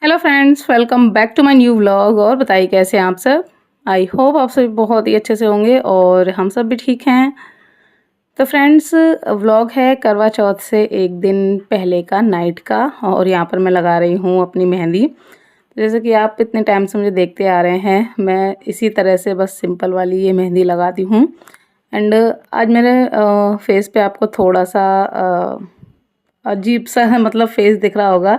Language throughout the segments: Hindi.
Hello friends, welcome back to my new vlog. और बताइए कैसे हैं आप सब। आई होप आप सभी बहुत ही अच्छे से होंगे और हम सब भी ठीक हैं। तो फ्रेंड्स, व्लॉग है करवा चौथ से एक दिन पहले का नाइट का। और यहाँ पर मैं लगा रही हूँ अपनी मेहंदी। जैसे कि आप इतने टाइम से मुझे देखते आ रहे हैं, मैं इसी तरह से बस सिंपल वाली ये मेहंदी लगाती हूँ। एंड आज मेरे फेस पे आपको थोड़ा सा अजीब सा है, मतलब फेस दिख रहा होगा,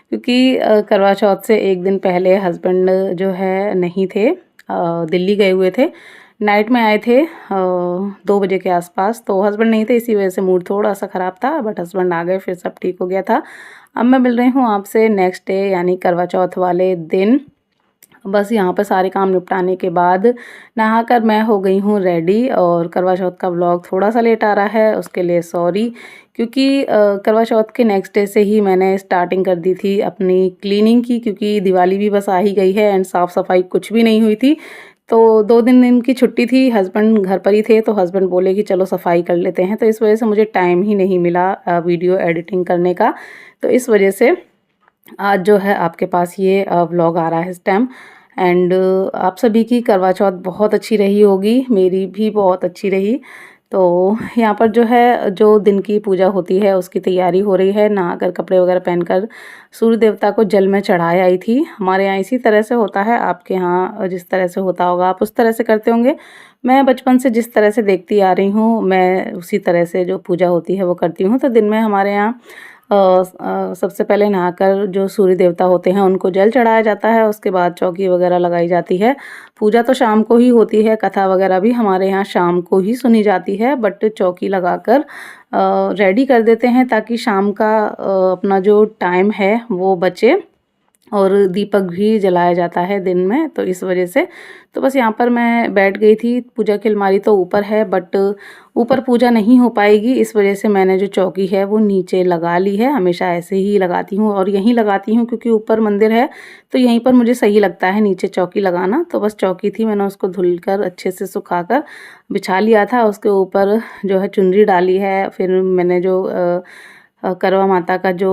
क्योंकि करवा चौथ से एक दिन पहले हस्बैंड जो है नहीं थे, दिल्ली गए हुए थे। नाइट में आए थे 2 बजे के आसपास। तो हस्बैंड नहीं थे, इसी वजह से मूड थोड़ा सा ख़राब था, बट हस्बैंड आ गए, फिर सब ठीक हो गया था। अब मैं मिल रही हूँ आपसे नेक्स्ट डे, यानी करवा चौथ वाले दिन। बस यहाँ पर सारे काम निपटाने के बाद नहाकर मैं हो गई हूँ रेडी। और करवा चौथ का व्लॉग थोड़ा सा लेट आ रहा है, उसके लिए सॉरी। क्योंकि करवा चौथ के नेक्स्ट डे से ही मैंने स्टार्टिंग कर दी थी अपनी क्लीनिंग की, क्योंकि दिवाली भी बस आ ही गई है एंड साफ़ सफाई कुछ भी नहीं हुई थी। तो 2 दिन की छुट्टी थी, हस्बैंड घर पर ही थे, तो हस्बैंड बोले कि चलो सफाई कर लेते हैं। तो इस वजह से मुझे टाइम ही नहीं मिला वीडियो एडिटिंग करने का। तो इस वजह से आज जो है आपके पास ये व्लॉग आ रहा है इस टाइम। एंड आप सभी की करवा चौथ बहुत अच्छी रही होगी, मेरी भी बहुत अच्छी रही। तो यहाँ पर जो है, जो दिन की पूजा होती है उसकी तैयारी हो रही है। नहाकर कपड़े वगैरह पहनकर सूर्य देवता को जल में चढ़ाए आई थी। हमारे यहाँ इसी तरह से होता है, आपके यहाँ जिस तरह से होता होगा आप उस तरह से करते होंगे। मैं बचपन से जिस तरह से देखती आ रही हूँ, मैं उसी तरह से जो पूजा होती है वो करती हूँ। तो दिन में हमारे यहाँ सबसे पहले नहाकर जो सूर्य देवता होते हैं उनको जल चढ़ाया जाता है। उसके बाद चौकी वगैरह लगाई जाती है। पूजा तो शाम को ही होती है, कथा वगैरह भी हमारे यहाँ शाम को ही सुनी जाती है, बट चौकी लगाकर रेडी कर देते हैं ताकि शाम का अपना जो टाइम है वो बचे। और दीपक भी जलाया जाता है दिन में, तो इस वजह से। तो बस यहाँ पर मैं बैठ गई थी। पूजा की अलमारी तो ऊपर है, बट ऊपर पूजा नहीं हो पाएगी, इस वजह से मैंने जो चौकी है वो नीचे लगा ली है। हमेशा ऐसे ही लगाती हूँ और यहीं लगाती हूँ, क्योंकि ऊपर मंदिर है तो यहीं पर मुझे सही लगता है नीचे चौकी लगाना। तो बस चौकी थी, मैंने उसको धुलकर अच्छे से सुखाकर बिछा लिया था। उसके ऊपर जो है चुनरी डाली है। फिर मैंने जो करवा माता का जो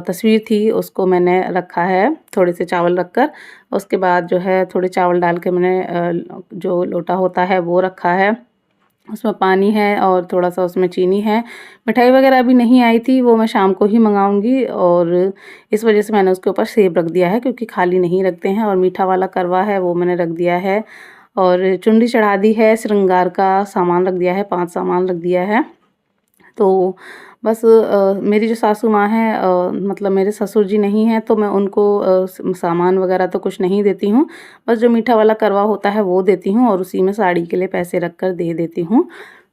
तस्वीर थी उसको मैंने रखा है, थोड़े से चावल रखकर। उसके बाद जो है थोड़े चावल डाल के मैंने जो लोटा होता है वो रखा है, उसमें पानी है और थोड़ा सा उसमें चीनी है। मिठाई वगैरह अभी नहीं आई थी, वो मैं शाम को ही मंगाऊंगी। और इस वजह से मैंने उसके ऊपर सेब रख दिया है, क्योंकि खाली नहीं रखते हैं। और मीठा वाला करवा है वो मैंने रख दिया है। और चुनरी चढ़ा दी है, श्रृंगार का सामान रख दिया है, 5 सामान रख दिया है। तो बस मेरी जो सासू माँ हैं, मतलब मेरे ससुर जी नहीं हैं, तो मैं उनको सामान वगैरह तो कुछ नहीं देती हूँ। बस जो मीठा वाला करवा होता है वो देती हूँ, और उसी में साड़ी के लिए पैसे रख कर दे देती हूँ।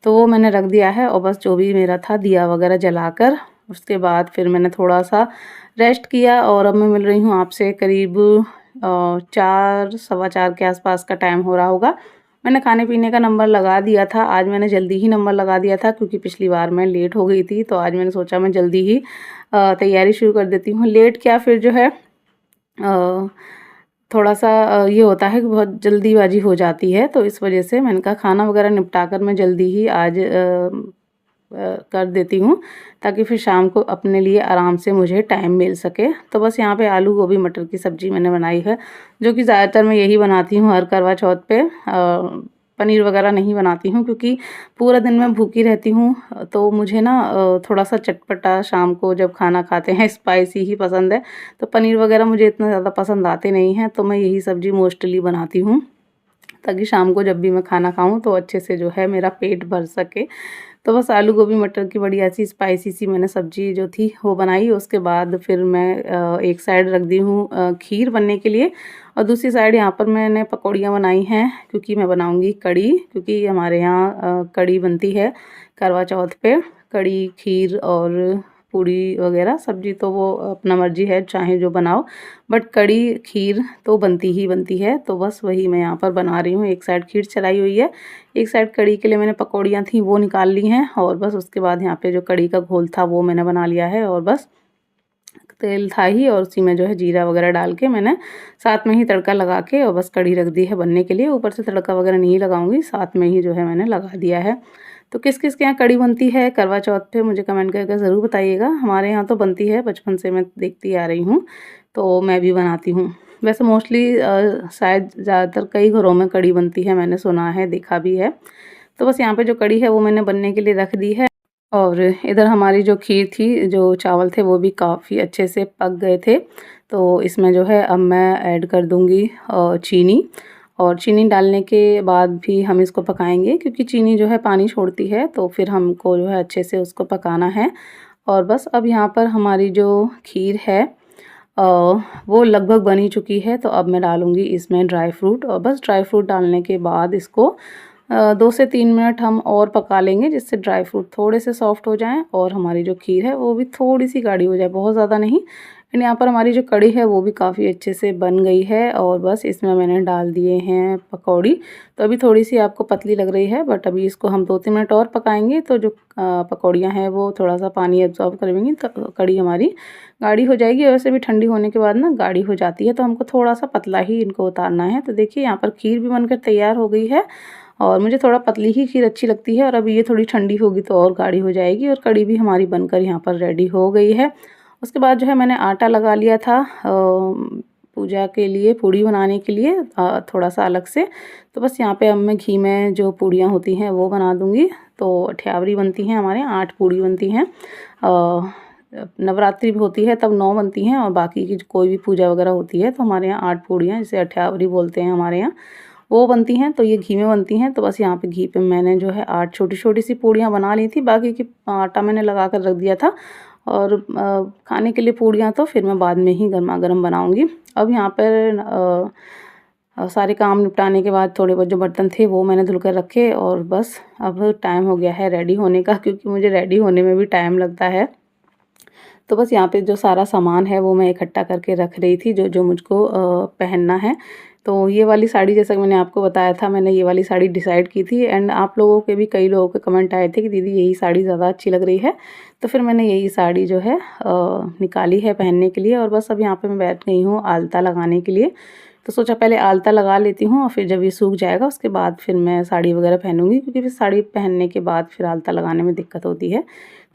तो वो मैंने रख दिया है। और बस जो भी मेरा था दिया वगैरह जलाकर, उसके बाद फिर मैंने थोड़ा सा रेस्ट किया। और अब मैं मिल रही हूँ आपसे करीब 4 सवा 4 के आसपास का टाइम हो रहा होगा। मैंने खाने पीने का नंबर लगा दिया था। आज मैंने जल्दी ही नंबर लगा दिया था, क्योंकि पिछली बार मैं लेट हो गई थी। तो आज मैंने सोचा मैं जल्दी ही तैयारी शुरू कर देती हूँ। लेट क्या, फिर जो है थोड़ा सा ये होता है कि बहुत जल्दीबाजी हो जाती है। तो इस वजह से मैंने कहा खाना वगैरह निपटा कर मैं जल्दी ही आज कर देती हूँ, ताकि फिर शाम को अपने लिए आराम से मुझे टाइम मिल सके। तो बस यहाँ पे आलू गोभी मटर की सब्ज़ी मैंने बनाई है, जो कि ज़्यादातर मैं यही बनाती हूँ हर करवा चौथ पे। पनीर वगैरह नहीं बनाती हूँ, क्योंकि पूरा दिन मैं भूखी रहती हूँ। तो मुझे ना थोड़ा सा चटपटा शाम को जब खाना खाते हैं स्पाइसी ही पसंद है। तो पनीर वगैरह मुझे इतना ज़्यादा पसंद आते नहीं हैं, तो मैं यही सब्ज़ी मोस्टली बनाती हूँ, ताकि शाम को जब भी मैं खाना खाऊं तो अच्छे से जो है मेरा पेट भर सके। तो बस आलू गोभी मटर की बढ़िया सी स्पाइसी सी मैंने सब्ज़ी जो थी वो बनाई। उसके बाद फिर मैं एक साइड रख दी हूँ खीर बनने के लिए, और दूसरी साइड यहाँ पर मैंने पकौड़ियाँ बनाई हैं, क्योंकि मैं बनाऊँगी कड़ी। क्योंकि हमारे यहाँ कड़ी बनती है करवा चौथ पे। कड़ी, खीर और पूड़ी वगैरह। सब्जी तो वो अपना मर्जी है, चाहे जो बनाओ, बट कड़ी खीर तो बनती ही बनती है। तो बस वही मैं यहाँ पर बना रही हूँ। एक साइड खीर चलाई हुई है, एक साइड कड़ी के लिए मैंने पकौड़ियाँ थी वो निकाल ली हैं। और बस उसके बाद यहाँ पे जो कड़ी का घोल था वो मैंने बना लिया है। और बस तेल था ही, और उसी में जो है जीरा वगैरह डाल के मैंने साथ में ही तड़का लगा के और बस कड़ी रख दी है बनने के लिए। ऊपर से तड़का वगैरह नहीं लगाऊंगी, साथ में ही जो है मैंने लगा दिया है। तो किस किस के यहाँ कड़ी बनती है करवा चौथ पे, मुझे कमेंट करके ज़रूर बताइएगा। हमारे यहाँ तो बनती है, बचपन से मैं देखती आ रही हूँ। तो मैं भी बनाती हूँ। वैसे मोस्टली शायद ज़्यादातर कई घरों में कढ़ी बनती है, मैंने सुना है, देखा भी है। तो बस यहाँ पे जो कढ़ी है वो मैंने बनने के लिए रख दी है। और इधर हमारी जो खीर थी, जो चावल थे वो भी काफ़ी अच्छे से पक गए थे। तो इसमें जो है अब मैं ऐड कर दूँगी चीनी। और चीनी डालने के बाद भी हम इसको पकाएंगे, क्योंकि चीनी जो है पानी छोड़ती है, तो फिर हमको जो है अच्छे से उसको पकाना है। और बस अब यहाँ पर हमारी जो खीर है अ, वो लगभग बन ही चुकी है। तो अब मैं डालूँगी इसमें ड्राई फ्रूट, और बस ड्राई फ्रूट डालने के बाद इसको 2 से 3 मिनट हम और पका लेंगे, जिससे ड्राई फ्रूट थोड़े से सॉफ्ट हो जाएं और हमारी जो खीर है वो भी थोड़ी सी गाढ़ी हो जाए, बहुत ज़्यादा नहीं। एंड यहाँ पर हमारी जो कढ़ी है वो भी काफ़ी अच्छे से बन गई है। और बस इसमें मैंने डाल दिए हैं पकौड़ी। तो अभी थोड़ी सी आपको पतली लग रही है, बट अभी इसको हम 2-3 मिनट और पकाएंगे, तो जो पकौड़ियाँ हैं वो थोड़ा सा पानी एब्जॉर्ब करेंगी, तो कढ़ी हमारी गाढ़ी हो जाएगी। और वैसे भी ठंडी होने के बाद ना गाढ़ी हो जाती है, तो हमको थोड़ा सा पतला ही इनको उतारना है। तो देखिए यहाँ पर खीर भी बनकर तैयार हो गई है। और मुझे थोड़ा पतली ही खीर अच्छी लगती है, और अभी ये थोड़ी ठंडी होगी तो और गाढ़ी हो जाएगी। और कढ़ी भी हमारी बनकर यहाँ पर रेडी हो गई है। उसके बाद जो है मैंने आटा लगा लिया था पूजा के लिए, पूड़ी बनाने के लिए थोड़ा सा अलग से। तो बस यहाँ पे अब मैं घी में जो पूड़ियाँ होती हैं वो बना दूँगी। तो अठ्यावरी बनती हैं हमारे यहाँ, 8 पूड़ी बनती हैं। नवरात्रि भी होती है तब 9 बनती हैं, और बाकी की कोई भी पूजा वगैरह होती है तो हमारे यहाँ 8 पूड़ियाँ, जिसे अठ्यावरी बोलते हैं हमारे यहाँ, वो बनती हैं। तो ये घी में बनती हैं। तो बस यहाँ पे घी पे मैंने जो है 8 छोटी-छोटी सी पूड़ियाँ बना ली थी, बाकी की आटा मैंने लगा कर रख दिया था। और खाने के लिए पूड़ियाँ तो फिर मैं बाद में ही गरमा-गरम बनाऊँगी। अब यहाँ पर सारे काम निपटाने के बाद थोड़े बहुत जो बर्तन थे वो मैंने धुल कर रखे, और बस अब टाइम हो गया है रेडी होने का, क्योंकि मुझे रेडी होने में भी टाइम लगता है। तो बस यहाँ पे जो सारा सामान है वो मैं इकट्ठा करके रख रही थी, जो जो मुझको पहनना है। तो ये वाली साड़ी, जैसा कि मैंने आपको बताया था, मैंने ये वाली साड़ी डिसाइड की थी। एंड आप लोगों के भी कई लोगों के कमेंट आए थे कि दीदी यही साड़ी ज़्यादा अच्छी लग रही है। तो फिर मैंने यही साड़ी जो है निकाली है पहनने के लिए। और बस अब यहाँ पे मैं बैठ गई हूँ आलता लगाने के लिए। तो सोचा पहले आलता लगा लेती हूँ, और फिर जब ये सूख जाएगा उसके बाद फिर मैं साड़ी वगैरह पहनूँगी, क्योंकि फिर साड़ी पहनने के बाद फिर आलता लगाने में दिक्कत होती है।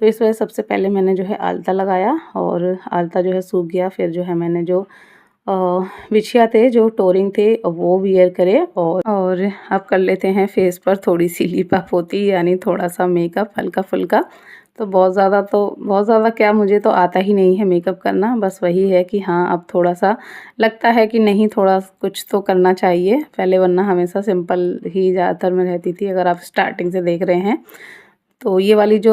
तो इस वजह सबसे पहले मैंने जो है आलता लगाया, और आलता जो है सूख गया। फिर जो है मैंने जो अ, बिछिया थे, जो टोरिंग थे, वो वियर करे। और अब कर लेते हैं फेस पर थोड़ी सी लिपापोती, यानी थोड़ा सा मेकअप हल्का फुल्का। तो बहुत ज़्यादा क्या, मुझे तो आता ही नहीं है मेकअप करना। बस वही है कि हाँ, अब थोड़ा सा लगता है कि नहीं, थोड़ा कुछ तो करना चाहिए पहले, वरना हमेशा सिंपल ही ज़्यादातर मैं रहती थी, अगर आप स्टार्टिंग से देख रहे हैं। तो ये वाली जो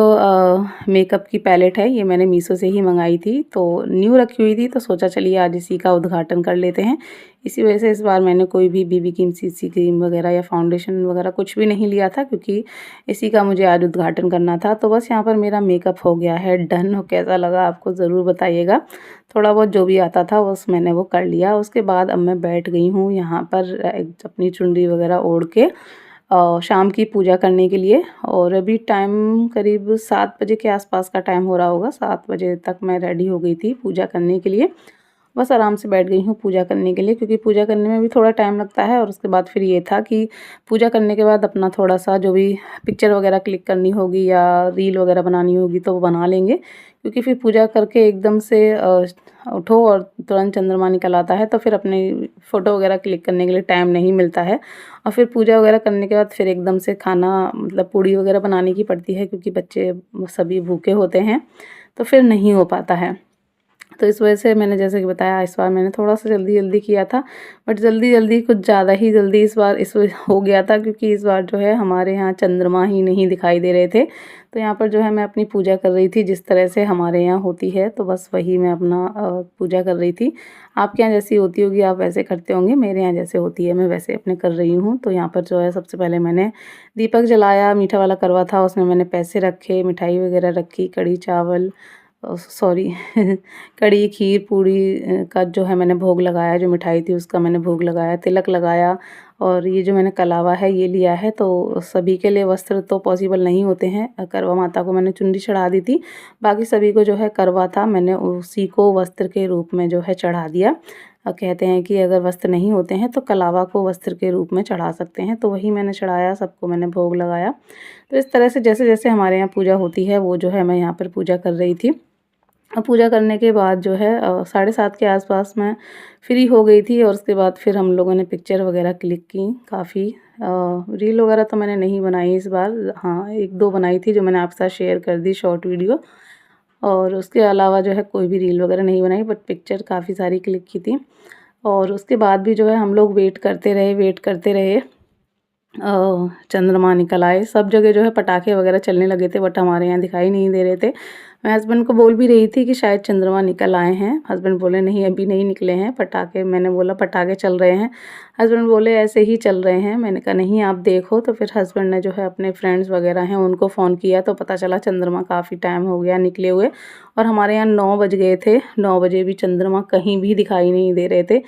मेकअप की पैलेट है ये मैंने मीशो से ही मंगाई थी। तो न्यू रखी हुई थी, तो सोचा चलिए आज इसी का उद्घाटन कर लेते हैं। इसी वजह से इस बार मैंने कोई भी बीबी क्रीम, सीसी क्रीम वगैरह या फाउंडेशन वगैरह कुछ भी नहीं लिया था, क्योंकि इसी का मुझे आज उद्घाटन करना था। तो बस यहाँ पर मेरा मेकअप हो गया है डन। हो कैसा लगा आपको ज़रूर बताइएगा। थोड़ा बहुत जो भी आता था बस मैंने वो कर लिया। उसके बाद अब मैं बैठ गई हूँ यहाँ पर अपनी चुनरी वगैरह ओढ़ के शाम की पूजा करने के लिए। और अभी टाइम करीब 7 बजे के आसपास का टाइम हो रहा होगा। 7 बजे तक मैं रेडी हो गई थी पूजा करने के लिए। बस आराम से बैठ गई हूँ पूजा करने के लिए, क्योंकि पूजा करने में भी थोड़ा टाइम लगता है। और उसके बाद फिर ये था कि पूजा करने के बाद अपना थोड़ा सा जो भी पिक्चर वगैरह क्लिक करनी होगी या रील वगैरह बनानी होगी तो वो बना लेंगे, क्योंकि फिर पूजा करके एकदम से उठो और तुरंत चंद्रमा निकल आता है, तो फिर अपने फ़ोटो वगैरह क्लिक करने के लिए टाइम नहीं मिलता है। और फिर पूजा वगैरह करने के बाद फिर एकदम से खाना, मतलब पूड़ी वगैरह बनाने की पड़ती है, क्योंकि बच्चे सभी भूखे होते हैं, तो फिर नहीं हो पाता है। तो इस वजह से मैंने जैसे कि बताया, इस बार मैंने थोड़ा सा जल्दी किया था, बट जल्दी कुछ ज़्यादा ही जल्दी इस बार हो गया था, क्योंकि इस बार जो है हमारे यहाँ चंद्रमा ही नहीं दिखाई दे रहे थे। तो यहाँ पर जो है मैं अपनी पूजा कर रही थी जिस तरह से हमारे यहाँ होती है, तो बस वही मैं अपना पूजा कर रही थी। आपके यहाँ जैसी होती होगी आप वैसे करते होंगे, मेरे यहाँ जैसे होती है मैं वैसे अपने कर रही हूँ। तो यहाँ पर जो है सबसे पहले मैंने दीपक जलाया, मीठा वाला करवा था, उसमें मैंने पैसे रखे, मिठाई वगैरह रखी, कढ़ी चावल, सॉरी कढ़ी, खीर, पूड़ी का जो है मैंने भोग लगाया, जो मिठाई थी उसका मैंने भोग लगाया, तिलक लगाया। और ये जो मैंने कलावा है ये लिया है। तो सभी के लिए वस्त्र तो पॉसिबल नहीं होते हैं। करवा माता को मैंने चुनरी चढ़ा दी थी, बाकी सभी को जो है करवा था, मैंने उसी को वस्त्र के रूप में जो है चढ़ा दिया। कहते हैं कि अगर वस्त्र नहीं होते हैं तो कलावा को वस्त्र के रूप में चढ़ा सकते हैं, तो वही मैंने चढ़ाया, सबको मैंने भोग लगाया। तो इस तरह से जैसे जैसे हमारे यहाँ पूजा होती है वो जो है मैं यहाँ पर पूजा कर रही थी। पूजा करने के बाद जो है 7:30 के आसपास मैं फ्री हो गई थी और उसके बाद फिर हम लोगों ने पिक्चर वगैरह क्लिक की काफ़ी। रील वगैरह तो मैंने नहीं बनाई इस बार, हाँ 1-2 बनाई थी जो मैंने आपके साथ शेयर कर दी शॉर्ट वीडियो। और उसके अलावा जो है कोई भी रील वगैरह नहीं बनाई, बट पिक्चर काफ़ी सारी क्लिक की थी। और उसके बाद भी जो है हम लोग वेट करते रहे। चंद्रमा निकल आए, सब जगह जो है पटाखे वगैरह चलने लगे थे, बट हमारे यहाँ दिखाई नहीं दे रहे थे। मैं हस्बैंड को बोल भी रही थी कि शायद चंद्रमा निकल आए हैं। हस्बैंड बोले नहीं अभी नहीं निकले हैं पटाखे। मैंने बोला पटाखे चल रहे हैं। हस्बैंड बोले ऐसे ही चल रहे हैं। मैंने कहा नहीं आप देखो। तो फिर हस्बैंड ने जो है अपने फ्रेंड्स वगैरह हैं उनको फ़ोन किया, तो पता चला चंद्रमा काफ़ी टाइम हो गया निकले हुए। और हमारे यहाँ 9 बज गए थे, 9 बजे भी चंद्रमा कहीं भी दिखाई नहीं दे रहे थे।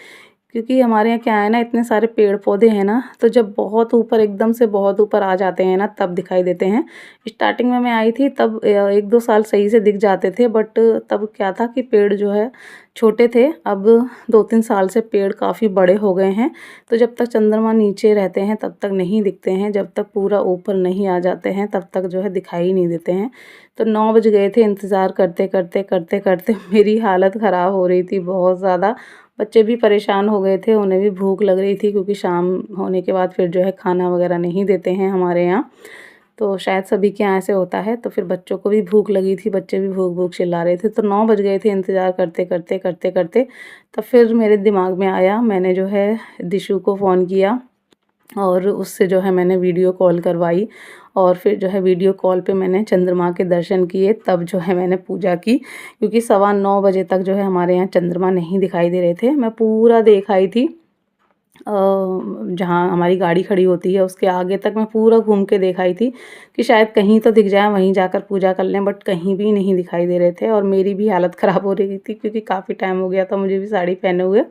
क्योंकि हमारे यहाँ क्या है ना, इतने सारे पेड़ पौधे हैं ना, तो जब बहुत ऊपर एकदम से बहुत ऊपर आ जाते हैं ना तब दिखाई देते हैं। स्टार्टिंग में मैं आई थी तब 1-2 साल सही से दिख जाते थे, बट तब क्या था कि पेड़ जो है छोटे थे। अब 2-3 साल से पेड़ काफ़ी बड़े हो गए हैं, तो जब तक चंद्रमा नीचे रहते हैं तब तक नहीं दिखते हैं, जब तक पूरा ऊपर नहीं आ जाते हैं तब तक जो है दिखाई नहीं देते हैं। तो 9 बज गए थे, इंतज़ार करते मेरी हालत ख़राब हो रही थी बहुत ज़्यादा। बच्चे भी परेशान हो गए थे, उन्हें भी भूख लग रही थी क्योंकि शाम होने के बाद फिर जो है खाना वगैरह नहीं देते हैं हमारे यहाँ। तो शायद सभी के यहाँ ऐसे होता है, तो फिर बच्चों को भी भूख लगी थी, बच्चे भी भूख-भूख चिल्ला रहे थे। तो 9 बज गए थे इंतज़ार करते। तब फिर मेरे दिमाग में आया, मैंने जो है दिशु को फ़ोन किया और उससे जो है मैंने वीडियो कॉल करवाई। और फिर जो है वीडियो कॉल पे मैंने चंद्रमा के दर्शन किए, तब जो है मैंने पूजा की। क्योंकि 9:15 बजे तक जो है हमारे यहाँ चंद्रमा नहीं दिखाई दे रहे थे। मैं पूरा देख आई थी, जहाँ हमारी गाड़ी खड़ी होती है उसके आगे तक मैं पूरा घूम के देख आई थी कि शायद कहीं तो दिख जाए, वहीं जाकर पूजा कर लें, बट कहीं भी नहीं दिखाई दे रहे थे। और मेरी भी हालत ख़राब हो रही थी क्योंकि काफ़ी टाइम हो गया था मुझे भी साड़ी पहने हुए।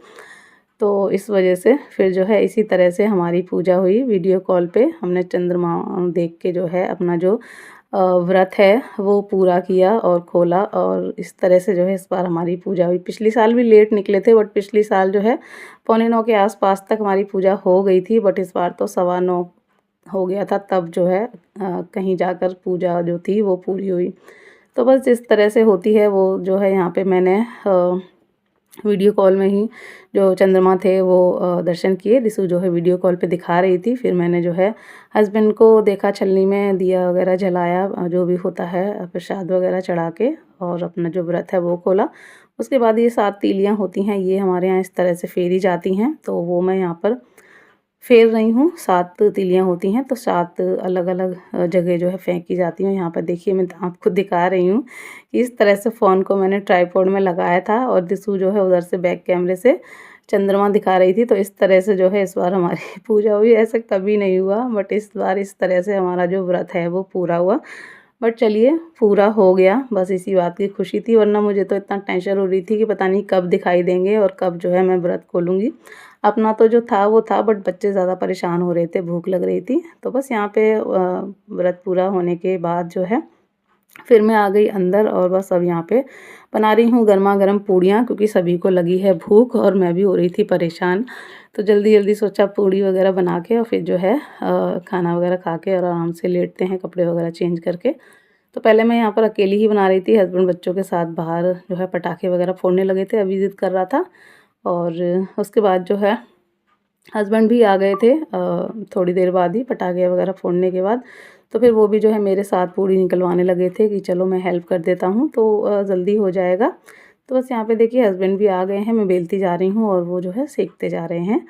तो इस वजह से फिर जो है इसी तरह से हमारी पूजा हुई वीडियो कॉल पे। हमने चंद्रमा देख के जो है अपना जो व्रत है वो पूरा किया और खोला, और इस तरह से जो है इस बार हमारी पूजा हुई। पिछली साल भी लेट निकले थे, बट पिछली साल जो है 9:15 के आसपास तक हमारी पूजा हो गई थी, बट इस बार तो 9:15 हो गया था तब जो है कहीं जाकर पूजा जो थी वो पूरी हुई। तो बस जिस तरह से होती है वो जो है यहाँ पे मैंने वीडियो कॉल में ही जो चंद्रमा थे वो दर्शन किए। दिशु जो है वीडियो कॉल पे दिखा रही थी। फिर मैंने जो है हस्बैंड को देखा छलनी में दिया वगैरह जलाया, जो भी होता है प्रसाद वगैरह चढ़ा के, और अपना जो व्रत है वो खोला। उसके बाद ये 7 तीलियाँ होती हैं, ये हमारे यहाँ इस तरह से फेरी जाती हैं, तो वो मैं यहाँ पर फेर रही हूँ। 7 तीलियाँ होती हैं, तो 7 अलग-अलग जगह जो है फेंकी जाती हैं। यहाँ पर देखिए मैं आपको दिखा रही हूँ कि इस तरह से फ़ोन को मैंने ट्राइपॉड में लगाया था और दिशु जो है उधर से बैक कैमरे से चंद्रमा दिखा रही थी। तो इस तरह से जो है इस बार हमारी पूजा हुई। ऐसा कभी नहीं हुआ, बट इस बार इस तरह से हमारा जो व्रत है वो पूरा हुआ। बट चलिए पूरा हो गया, बस इसी बात की खुशी थी, वरना मुझे तो इतना टेंशन हो रही थी कि पता नहीं कब दिखाई देंगे और कब जो है मैं व्रत खोलूँगी। अपना तो जो था वो था, बट बच्चे ज़्यादा परेशान हो रहे थे, भूख लग रही थी। तो बस यहाँ पे व्रत पूरा होने के बाद जो है फिर मैं आ गई अंदर, और बस अब यहाँ पे बना रही हूँ गरमा-गरम पूड़ियाँ, क्योंकि सभी को लगी है भूख और मैं भी हो रही थी परेशान। तो जल्दी-जल्दी सोचा पूड़ी वगैरह बना के और फिर जो है खाना वगैरह खा के और आराम से लेटते हैं कपड़े वगैरह चेंज करके। तो पहले मैं यहाँ पर अकेली ही बना रही थी, हस्बैंड बच्चों के साथ बाहर जो है पटाखे वगैरह फोड़ने लगे थे, अभी ज़िद कर रहा था। और उसके बाद जो है हस्बैंड भी आ गए थे थोड़ी देर बाद ही पटाखे वगैरह फोड़ने के बाद। तो फिर वो भी जो है मेरे साथ पूड़ी निकलवाने लगे थे कि चलो मैं हेल्प कर देता हूँ, तो जल्दी हो जाएगा। तो बस यहाँ पे देखिए हस्बैंड भी आ गए हैं, मैं बेलती जा रही हूँ और वो जो है सेकते जा रहे हैं।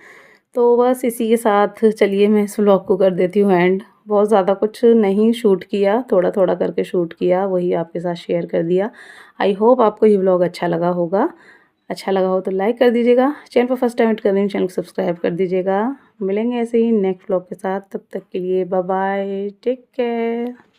तो बस इसी के साथ चलिए मैं इस व्लॉग को कर देती हूँ एंड। बहुत ज़्यादा कुछ नहीं शूट किया, थोड़ा-थोड़ा करके शूट किया, वही आपके साथ शेयर कर दिया। आई होप आपको ये व्लॉग अच्छा लगा होगा। अच्छा लगा हो तो लाइक कर दीजिएगा। चैनल पर फर्स्ट टाइम हिट कर रही हूँ, चैनल को सब्सक्राइब कर दीजिएगा। मिलेंगे ऐसे ही नेक्स्ट व्लॉग के साथ, तब तक के लिए बाय बाय, टेक केयर।